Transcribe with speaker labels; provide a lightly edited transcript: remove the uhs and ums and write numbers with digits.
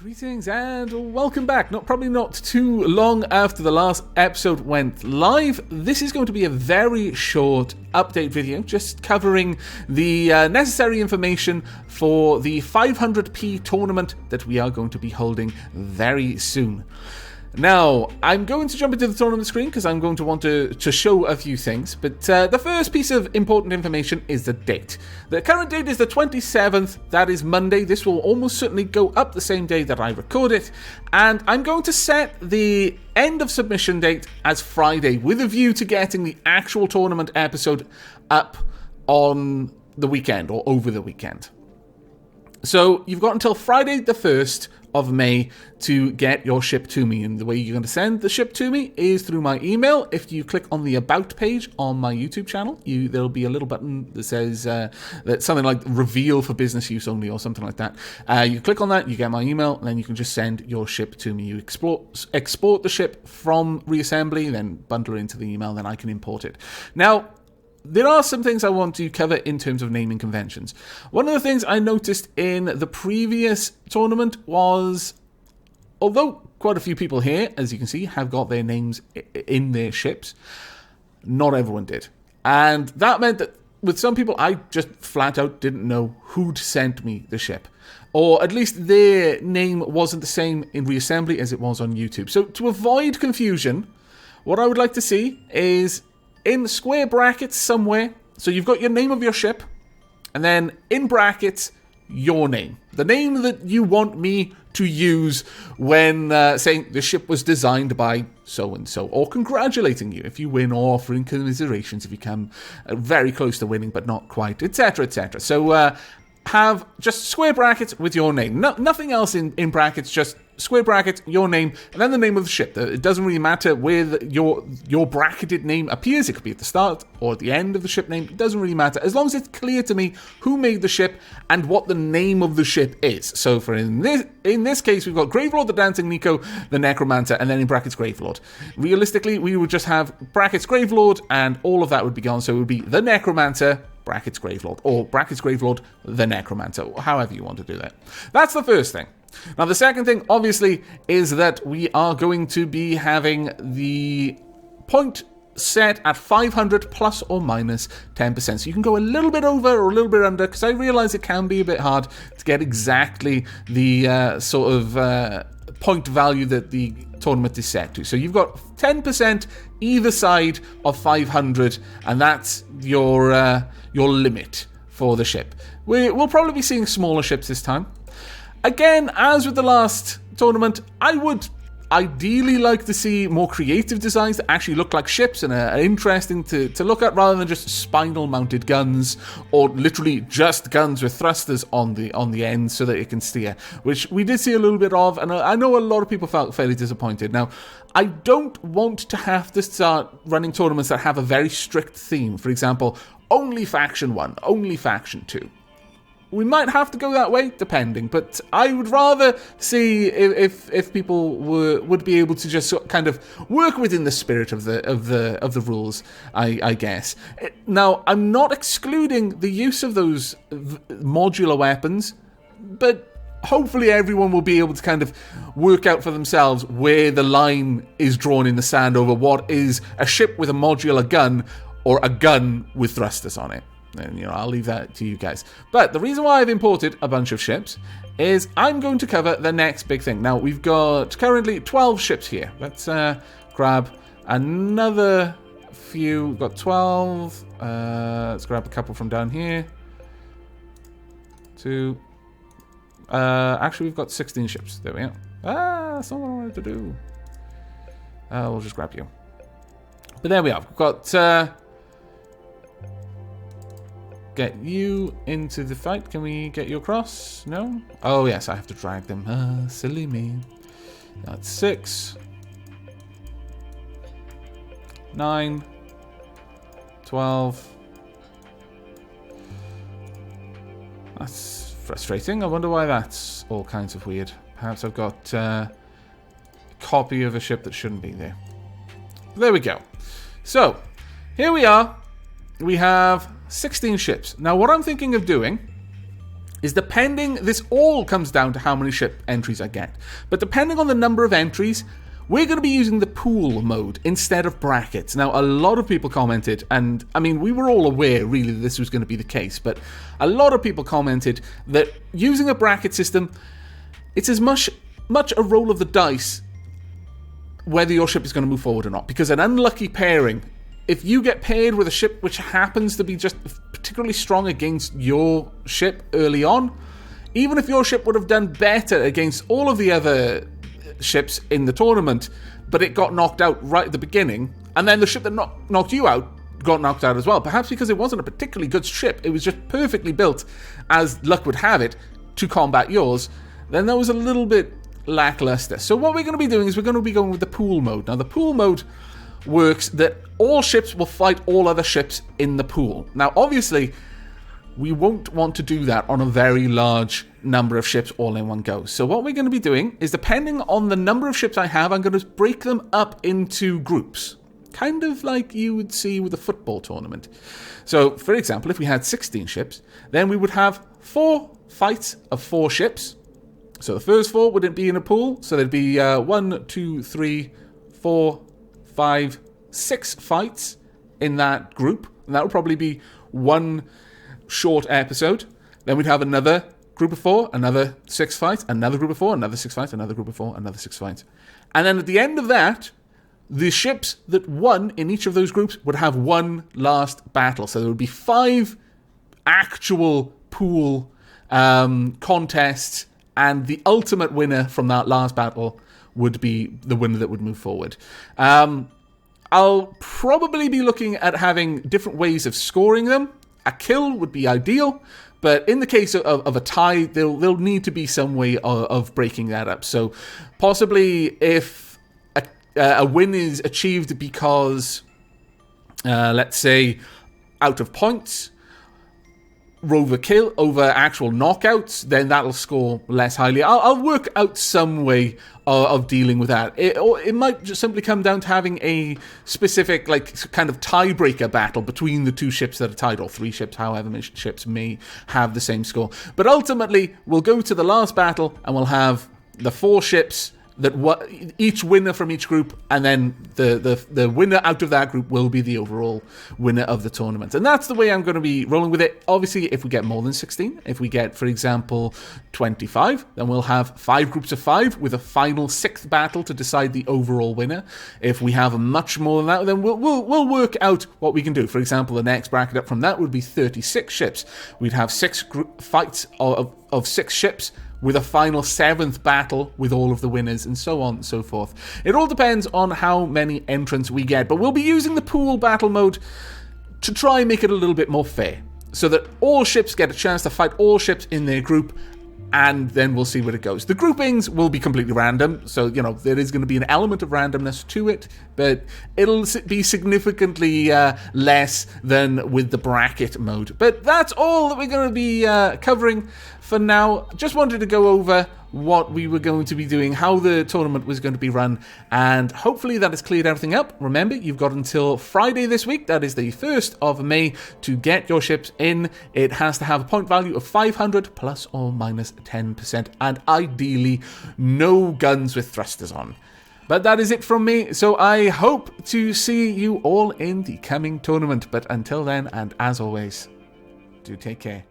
Speaker 1: Greetings and welcome back. Probably not too long after the last episode went live. This is going to be a very short update video, just covering the necessary information for the 500p tournament that we are going to be holding very soon. Now, I'm going to jump into the tournament screen because I'm going to want to show a few things, but the first piece of important information is the date. The current date is the 27th, that is Monday. This will almost certainly go up the same day that I record it, and I'm going to set the end of submission date as Friday with a view to getting the actual tournament episode up on the weekend or over the weekend. So you've got until Friday the 1st of May to get your ship to me, and the way you're going to send the ship to me is through my email. If you click on the About page on my YouTube channel, there'll be a little button that says that something like reveal for business use only or something like that. You click on that, you get my email, and then you can just send your ship to me. You export the ship from Reassembly, then bundle it into the email, then I can import it. Now, there are some things I want to cover in terms of naming conventions. One of the things I noticed in the previous tournament was, although quite a few people here, as you can see, have got their names in their ships, not everyone did. And that meant that with some people, I just flat out didn't know who'd sent me the ship. Or at least their name wasn't the same in Reassembly as it was on YouTube. So to avoid confusion, what I would like to see is in square brackets somewhere, so you've got your name of your ship, and then in brackets, your name. The name that you want me to use when saying the ship was designed by so-and-so, or congratulating you if you win, or offering commiserations if you come very close to winning but not quite, etc., etc. So have just square brackets with your name. Nothing else in brackets, just square brackets, your name, and then the name of the ship. It doesn't really matter where your bracketed name appears. It could be at the start or at the end of the ship name. It doesn't really matter, as long as it's clear to me who made the ship and what the name of the ship is. So for in this case, we've got Gravelord, the Dancing Nico, the Necromancer, and then in brackets Gravelord. Realistically, we would just have brackets Gravelord, and all of that would be gone. So it would be the Necromancer, brackets Gravelord, or brackets Gravelord, the Necromancer, or however you want to do that. That's the first thing. Now, the second thing, obviously, is that we are going to be having the point set at 500 plus or minus 10%. So you can go a little bit over or a little bit under, because I realize it can be a bit hard to get exactly the sort of point value that the tournament is set to. So you've got 10% either side of 500, and that's your limit for the ship. We'll probably be seeing smaller ships this time. Again, as with the last tournament, I would ideally like to see more creative designs that actually look like ships and are interesting to look at, rather than just spinal mounted guns, or literally just guns with thrusters on the end so that it can steer, which we did see a little bit of, and I know a lot of people felt fairly disappointed. Now, I don't want to have to start running tournaments that have a very strict theme. For example, only Faction 1, only Faction 2. We might have to go that way, depending, but I would rather see if people would be able to just sort of kind of work within the spirit of the rules, I guess. Now, I'm not excluding the use of those modular weapons, but hopefully everyone will be able to kind of work out for themselves where the line is drawn in the sand over what is a ship with a modular gun or a gun with thrusters on it. And, I'll leave that to you guys. But the reason why I've imported a bunch of ships is I'm going to cover the next big thing. Now, we've got currently 12 ships here. Let's grab another few. We've got 12. Let's grab a couple from down here. 2. Actually, we've got 16 ships. There we are. That's not what I wanted to do. We'll just grab you. But there we are. We've got... get you into the fight. Can we get you across? No? Oh, yes, I have to drag them. Silly me. That's 6. 9. 12. That's frustrating. I wonder why that's all kinds of weird. Perhaps I've got a copy of a ship that shouldn't be there. There we go. So, here we are. We have 16 ships. Now, what I'm thinking of doing is this all comes down to how many ship entries I get. But depending on the number of entries, we're going to be using the pool mode instead of brackets. Now, a lot of people commented, and I mean, we were all aware really that this was going to be the case, but a lot of people commented that using a bracket system, it's as much a roll of the dice whether your ship is going to move forward or not. Because an unlucky pairing, if you get paired with a ship which happens to be just particularly strong against your ship early on, even if your ship would have done better against all of the other ships in the tournament, but it got knocked out right at the beginning, and then the ship that knocked you out got knocked out as well, perhaps because it wasn't a particularly good ship, it was just perfectly built, as luck would have it, to combat yours, then that was a little bit lackluster. So what we're going to be doing is we're going to be going with the pool mode. Now, the pool mode works that all ships will fight all other ships in the pool. Now, obviously, we won't want to do that on a very large number of ships all in one go. So what we're going to be doing is, depending on the number of ships I have, I'm going to break them up into groups. Kind of like you would see with a football tournament. So, for example, if we had 16 ships, then we would have 4 fights of 4 ships. So the first 4 wouldn't be in a pool, so there'd be 1, 2, 3, 4, 5, 6 fights in that group. And that would probably be one short episode. Then we'd have another group of 4, another 6 fights, another group of 4, another 6 fights, another group of 4, another 6 fights. And then at the end of that, the ships that won in each of those groups would have one last battle. So there would be 5 actual pool contests, and the ultimate winner from that last battle would be the winner that would move forward. I'll probably be looking at having different ways of scoring them. A kill would be ideal, but in the case of a tie, there'll need to be some way of breaking that up. So possibly if a win is achieved because, let's say, out of points, over kill, over actual knockouts, then that'll score less highly. I'll work out some way of dealing with that. It might just simply come down to having a specific, like, kind of tiebreaker battle between the 2 ships that are tied, or 3 ships, however many ships may have the same score. But ultimately, we'll go to the last battle, and we'll have the 4 ships that each winner from each group, and then the winner out of that group will be the overall winner of the tournament. And that's the way I'm going to be rolling with it. Obviously, if we get more than 16, if we get, for example, 25, then we'll have 5 groups of 5 with a final 6th battle to decide the overall winner. If we have much more than that, then we'll work out what we can do. For example, the next bracket up from that would be 36 ships. We'd have 6 fights of 6 ships, with a final 7th battle with all of the winners, and so on and so forth. It all depends on how many entrants we get, but we'll be using the pool battle mode to try and make it a little bit more fair, so that all ships get a chance to fight all ships in their group, and then we'll see where it goes. The groupings will be completely random, so, you know, there is going to be an element of randomness to it, but it'll be significantly less than with the bracket mode. But that's all that we're going to be covering for now. Just wanted to go over what we were going to be doing, how the tournament was going to be run, and hopefully that has cleared everything up. Remember, you've got until Friday this week, that is the 1st of May, to get your ships in. It has to have a point value of 500 plus or minus 10%, and ideally no guns with thrusters on. But that is it from me, so I hope to see you all in the coming tournament. But until then, and as always, do take care.